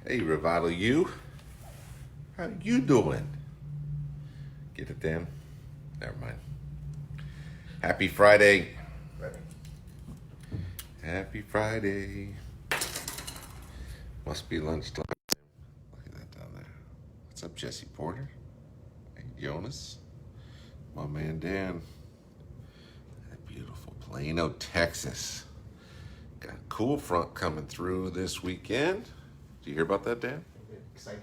Hey, Revital, you? How you doing? Get it, Dan? Never mind. Happy Friday. Happy Friday. Must be lunchtime. Look at that down there. What's up, Jesse Porter? Hey, Jonas. My man, Dan. That beautiful Plano, Texas. Got a cool front coming through this weekend. Did you hear about that, Dan? Excited.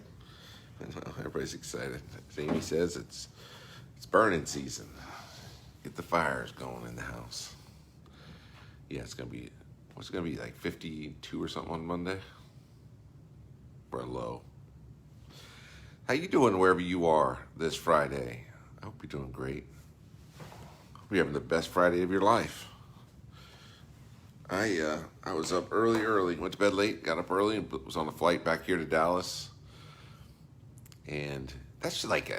Well, everybody's excited. As Amy says, it's burning season. Get the fires going in the house. Yeah, it's gonna be like 52 or something on Monday for a low. How you doing wherever you are this Friday? I hope you're doing great. Hope you're having the best Friday of your life. I was up early, went to bed late, got up early, and was on a flight back here to Dallas. And it's like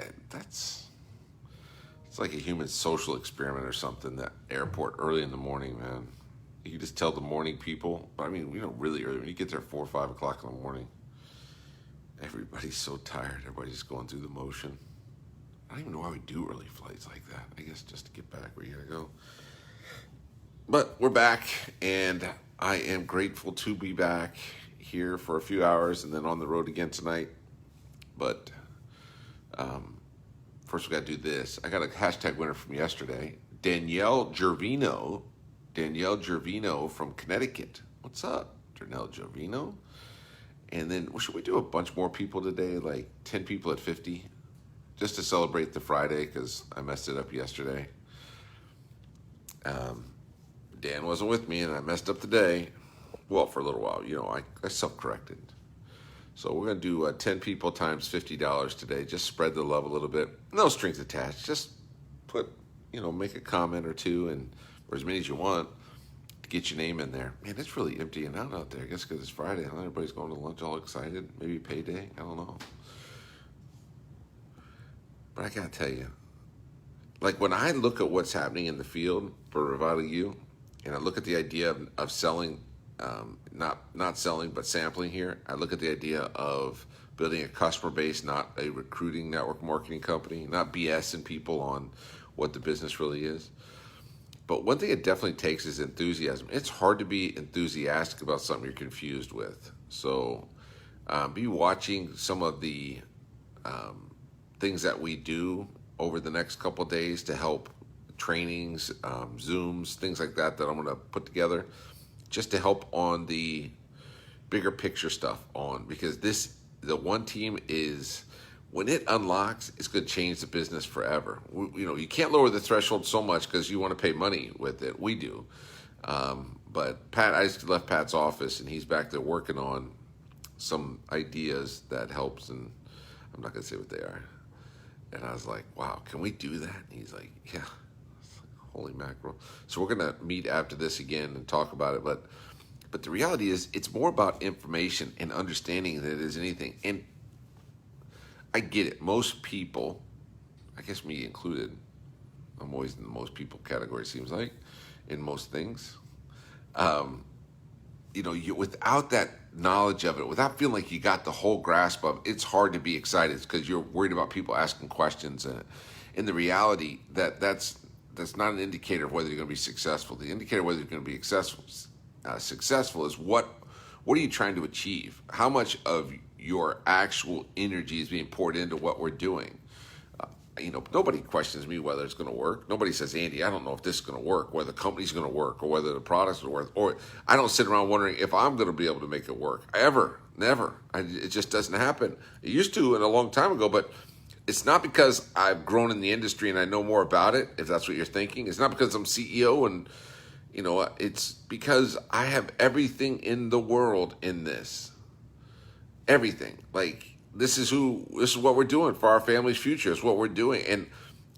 a human social experiment or something. That airport early in the morning, man. You just tell the morning people. I mean, really early. When you get there 4 or 5 o'clock in the morning, everybody's so tired. Everybody's going through the motion. I don't even know why we do early flights like that. I guess just to get back where you gotta go. But we're back, and I am grateful to be back here for a few hours and then on the road again tonight. But first we got to do this. I got a hashtag winner from yesterday. Danielle Gervino from Connecticut. What's up, Danielle Gervino? And then should we do a bunch more people today, like 10 people at 50, just to celebrate the Friday because I messed it up yesterday. Dan wasn't with me, and I messed up today. Well, for a little while, I self-corrected. So we're going to do 10 people times $50 today. Just spread the love a little bit. No strings attached. Just make a comment or two, or as many as you want, to get your name in there. Man, it's really emptying out there. I guess because it's Friday. Everybody's going to lunch all excited. Maybe payday. I don't know. But I got to tell you, like when I look at what's happening in the field for Revital U, and I look at the idea of selling, not selling, but sampling here. I look at the idea of building a customer base, not a recruiting network marketing company, not BSing people on what the business really is. But one thing it definitely takes is enthusiasm. It's hard to be enthusiastic about something you're confused with. So be watching some of the things that we do over the next couple of days to help trainings, Zooms, things like that I'm going to put together just to help on the bigger picture stuff because the one team is, when it unlocks, it's going to change the business forever. You can't lower the threshold so much because you want to pay money with it. We do. But I just left Pat's office and he's back there working on some ideas that helps, and I'm not going to say what they are. And I was like, wow, can we do that? And he's like, yeah. Holy mackerel. So we're going to meet after this again and talk about it. But the reality is it's more about information and understanding than it is anything. And I get it. Most people, I guess me included, I'm always in the most people category, it seems like, in most things. Without that knowledge of it, without feeling like you got the whole grasp of it, it's hard to be excited because you're worried about people asking questions. And in the reality, that's not an indicator of whether you're going to be successful. The indicator of whether you're going to be successful is what are you trying to achieve? How much of your actual energy is being poured into what we're doing? Nobody questions me whether it's going to work. Nobody says, Andy, I don't know if this is going to work, whether the company's going to work, or whether the product's going to work. Or I don't sit around wondering if I'm going to be able to make it work. Ever. Never. It just doesn't happen. It used to a long time ago, but it's not because I've grown in the industry and I know more about it, if that's what you're thinking. It's not because I'm CEO and, it's because I have everything in the world in this. Everything. Like, this is what we're doing for our family's future. It's what we're doing.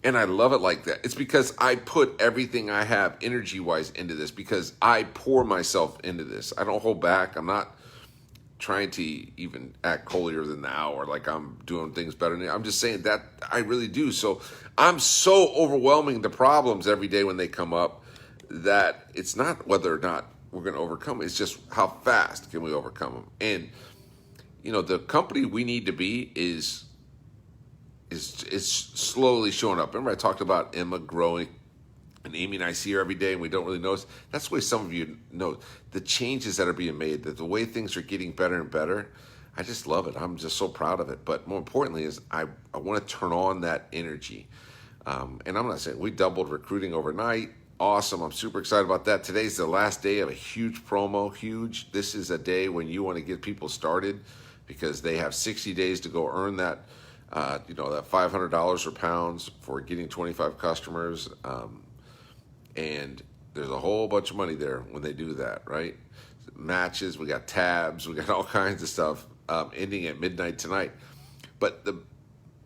And I love it like that. It's because I put everything I have energy-wise into this, because I pour myself into this. I don't hold back. I'm not trying to even act holier than thou or like I'm doing things better than you. I'm just saying that I really do. So I'm so overwhelming the problems every day when they come up that it's not whether or not we're going to overcome it. It's just how fast can we overcome them. And the company we need to be is slowly showing up. Remember I talked about Emma growing, and Amy and I see her every day and we don't really notice. That's the way some of you know the changes that are being made, that the way things are getting better and better. I just love it. I'm just so proud of it. But more importantly is I want to turn on that energy. And I'm not saying we doubled recruiting overnight. Awesome. I'm super excited about that. Today's the last day of a huge promo. Huge. This is a day when you want to get people started because they have 60 days to go earn that, that $500 or pounds for getting 25 customers. And there's a whole bunch of money there when they do that, right? Matches, we got tabs, we got all kinds of stuff ending at midnight tonight. But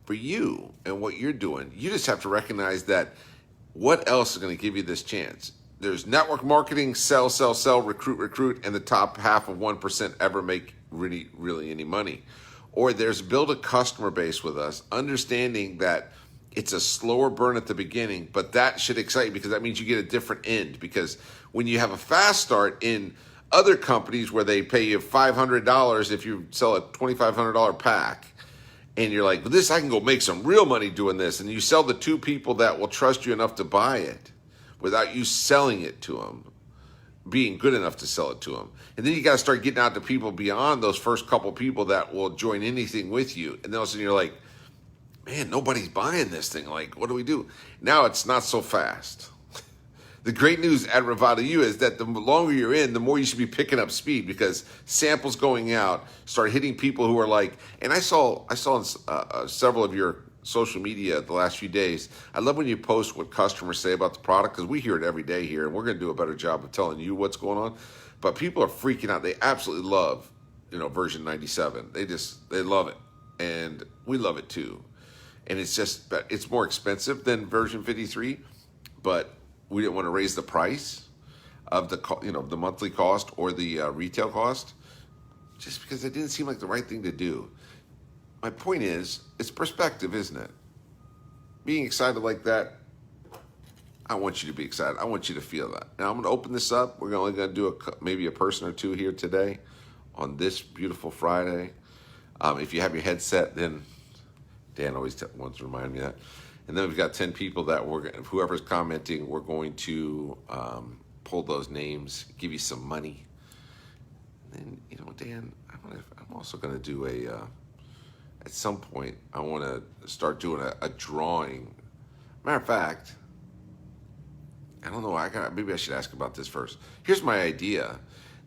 for you and what you're doing, you just have to recognize that what else is going to give you this chance? There's network marketing, sell, recruit, and the top half of 1% ever make really any money. Or there's build a customer base with us, understanding that it's a slower burn at the beginning, but that should excite you because that means you get a different end. Because when you have a fast start in other companies where they pay you $500 if you sell a $2,500 pack, and you're like, but this, I can go make some real money doing this. And you sell the two people that will trust you enough to buy it without you selling it to them, being good enough to sell it to them. And then you got to start getting out to people beyond those first couple people that will join anything with you. And then all of a sudden you're like, man, nobody's buying this thing. Like, what do we do? Now it's not so fast. The great news at Revital U is that the longer you're in, the more you should be picking up speed because samples going out start hitting people who are like, and I saw in several of your social media the last few days. I love when you post what customers say about the product because we hear it every day here, and we're going to do a better job of telling you what's going on. But people are freaking out. They absolutely love, version 97. They love it, and we love it too. And it's more expensive than version 53, but we didn't want to raise the price of the monthly cost or the retail cost just because it didn't seem like the right thing to do. My point is, it's perspective, isn't it? Being excited like that, I want you to be excited. I want you to feel that. Now I'm going to open this up. We're only going to do maybe a person or two here today on this beautiful Friday. If you have your headset, then Dan always wants to remind me that. And then we've got 10 people that whoever's commenting, we're going to pull those names, give you some money. And Dan, I'm also going to do at some point, I want to start doing a drawing. Matter of fact, I don't know, maybe I should ask about this first. Here's my idea,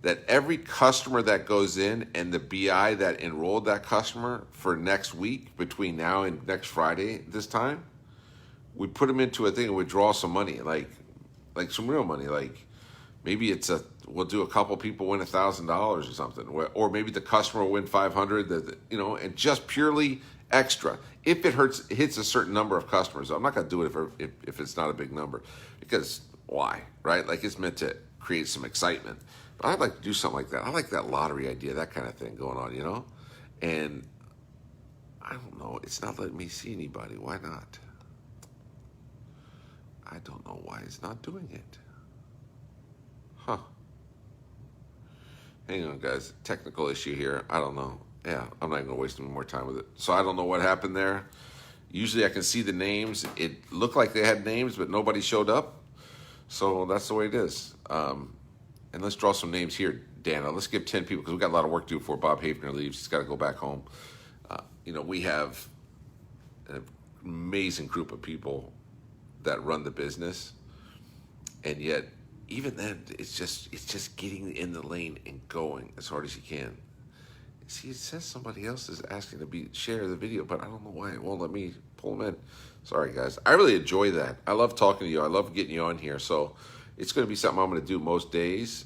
that every customer that goes in and the BI that enrolled that customer for next week, between now and next Friday this time, we put them into a thing and we draw some money, like some real money. Like maybe we'll do a couple people win $1,000 or something, or maybe the customer will win 500. And just purely extra. If it hits a certain number of customers, I'm not going to do it if it's not a big number, because why, right? Like it's meant to create some excitement. But I'd like to do something like that. I like that lottery idea, that kind of thing going on, And I don't know. It's not letting me see anybody. Why not? I don't know why it's not doing it. Huh. Hang on, guys. Technical issue here. I don't know. Yeah, I'm not going to waste any more time with it. So I don't know what happened there. Usually I can see the names. It looked like they had names, but nobody showed up. So that's the way it is. And let's draw some names here, Dana. Let's give 10 people, because we've got a lot of work to do before Bob Hafner leaves. He's got to go back home. We have an amazing group of people that run the business, and yet even then it's just getting in the lane and going as hard as you can. See, it says somebody else is asking to share the video, but I don't know why it won't let me pull them in. Sorry guys, I really enjoy that. I love talking to you. I love getting you on here. So it's going to be something I'm going to do most days.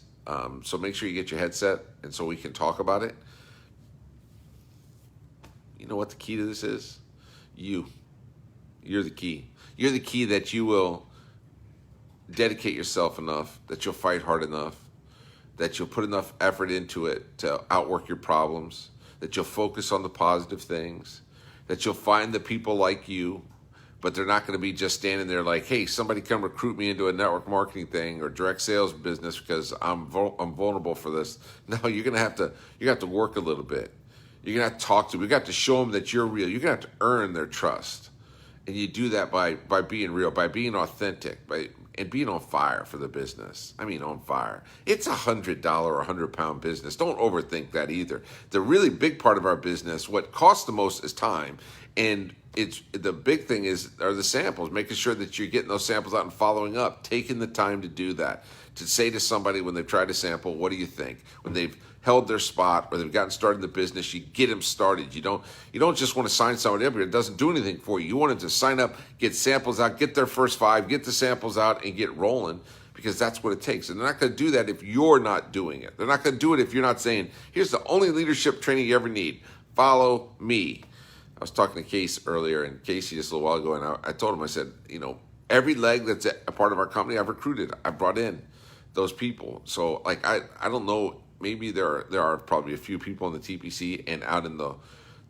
So make sure you get your headset and so we can talk about it. You know what the key to this is? You're the key. You're the key, that you will dedicate yourself enough, that you'll fight hard enough, that you'll put enough effort into it to outwork your problems, that you'll focus on the positive things, that you'll find the people like you, but they're not going to be just standing there like, hey, somebody come recruit me into a network marketing thing or direct sales business because I'm vulnerable for this. No, you're going to have to work a little bit. You're going to have to talk to them. You've got to show them that you're real. You're going to have to earn their trust. And you do that by being real, by being authentic, and being on fire for the business. I mean, on fire. It's $100 or £100 business. Don't overthink that either. The really big part of our business, what costs the most is time. And it's the big thing are the samples, making sure that you're getting those samples out and following up, taking the time to do that. To say to somebody when they've tried to sample, what do you think? When they've held their spot or they've gotten started in the business, you get them started. You don't just want to sign somebody up, but it doesn't do anything for you. You want them to sign up, get samples out, get their first 5, get the samples out, and get rolling, because that's what it takes. And they're not going to do that if you're not doing it. They're not going to do it if you're not saying, here's the only leadership training you ever need. Follow me. I was talking to Casey earlier, and Casey just a little while ago, and I told him, I said, every leg that's a part of our company, I've recruited. I've brought in those people. So, like, I don't know, maybe there are probably a few people in the TPC and out in the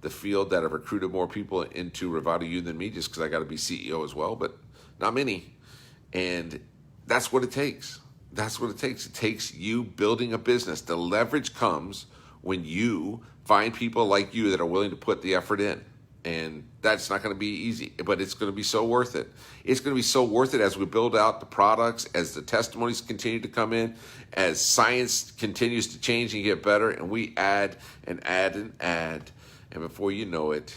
field that have recruited more people into Revital U than me, just because I got to be CEO as well, but not many. And that's what it takes. That's what it takes. It takes you building a business. The leverage comes when you find people like you that are willing to put the effort in. And that's not going to be easy, but it's going to be so worth it. It's going to be so worth it as we build out the products, as the testimonies continue to come in, as science continues to change and get better, and we add and add and add. And before you know it,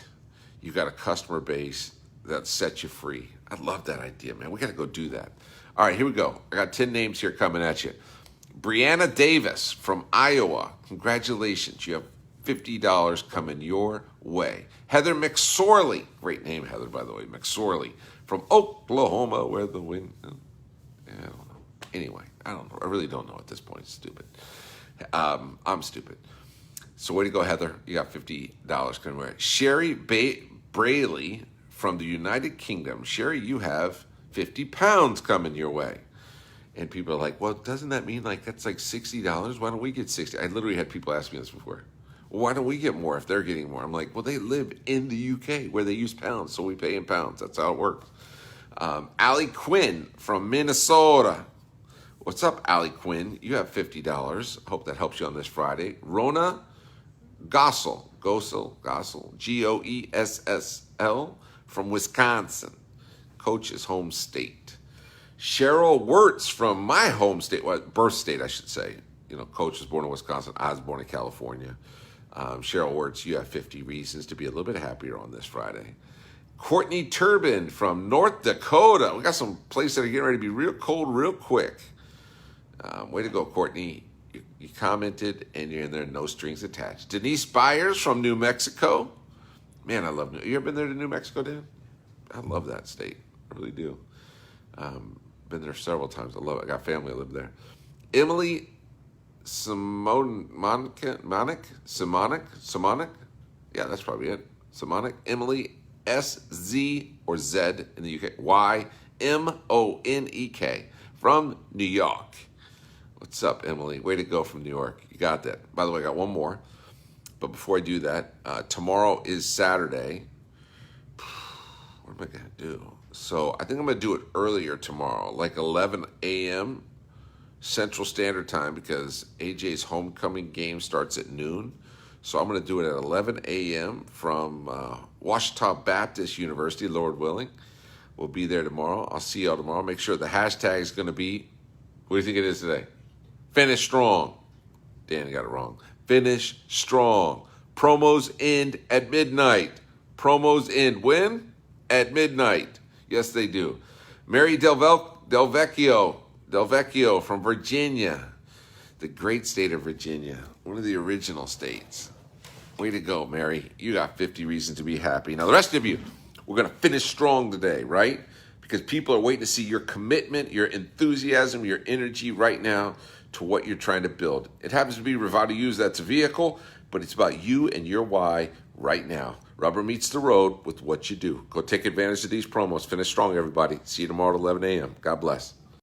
you've got a customer base that sets you free. I love that idea, man. We got to go do that. All right, here we go. I got 10 names here coming at you. Brianna Davis from Iowa. Congratulations. You have $50 coming your way. Heather McSorley, great name, Heather, by the way, McSorley, from Oklahoma, where the wind, I don't know. Anyway, I don't know. I really don't know at this point. It's stupid. I'm stupid. So way to go, Heather. You got $50 coming your way. Sherry Braley from the United Kingdom. Sherry, you have 50 pounds coming your way. And people are like, well, doesn't that mean like that's like $60? Why don't we get 60? I literally had people ask me this before. Why don't we get more if they're getting more? I'm like, well, they live in the UK where they use pounds, so we pay in pounds. That's how it works. Allie Quinn from Minnesota. What's up, Allie Quinn? You have $50. Hope that helps you on this Friday. Rona Gossel, Goessel, from Wisconsin, Coach's home state. Cheryl Wirtz from my home state, birth state, I should say. Coach was born in Wisconsin. I was born in California. Cheryl Wirtz, you have 50 reasons to be a little bit happier on this Friday. Courtney Turbin from North Dakota. We got some places that are getting ready to be real cold real quick. Way to go, Courtney. You commented, and you're in there, no strings attached. Denise Byers from New Mexico. Man, I love you ever been there to New Mexico, Dan? I love that state. I really do. Been there several times. I love it. I got family that live there. Emily Simonic? Yeah, that's probably it. Simonic. Emily, S-Z or Z in the UK. Y-M-O-N-E-K from New York. What's up, Emily? Way to go from New York. You got that. By the way, I got one more. But before I do that, tomorrow is Saturday. What am I going to do? So I think I'm going to do it earlier tomorrow, like 11 a.m. Central Standard Time, because AJ's homecoming game starts at noon. So I'm going to do it at 11 a.m. from Washita Baptist University, Lord willing. We'll be there tomorrow. I'll see y'all tomorrow. Make sure the hashtag is going to be, what do you think it is today? Finish strong. Dan got it wrong. Finish strong. Promos end at midnight. Promos end when? At midnight. Yes, they do. Mary Del Vecchio from Virginia, the great state of Virginia, one of the original states. Way to go, Mary. You got 50 reasons to be happy. Now, the rest of you, we're going to finish strong today, right? Because people are waiting to see your commitment, your enthusiasm, your energy right now to what you're trying to build. It happens to be Revital U, that's a vehicle, but it's about you and your why right now. Rubber meets the road with what you do. Go take advantage of these promos. Finish strong, everybody. See you tomorrow at 11 a.m. God bless.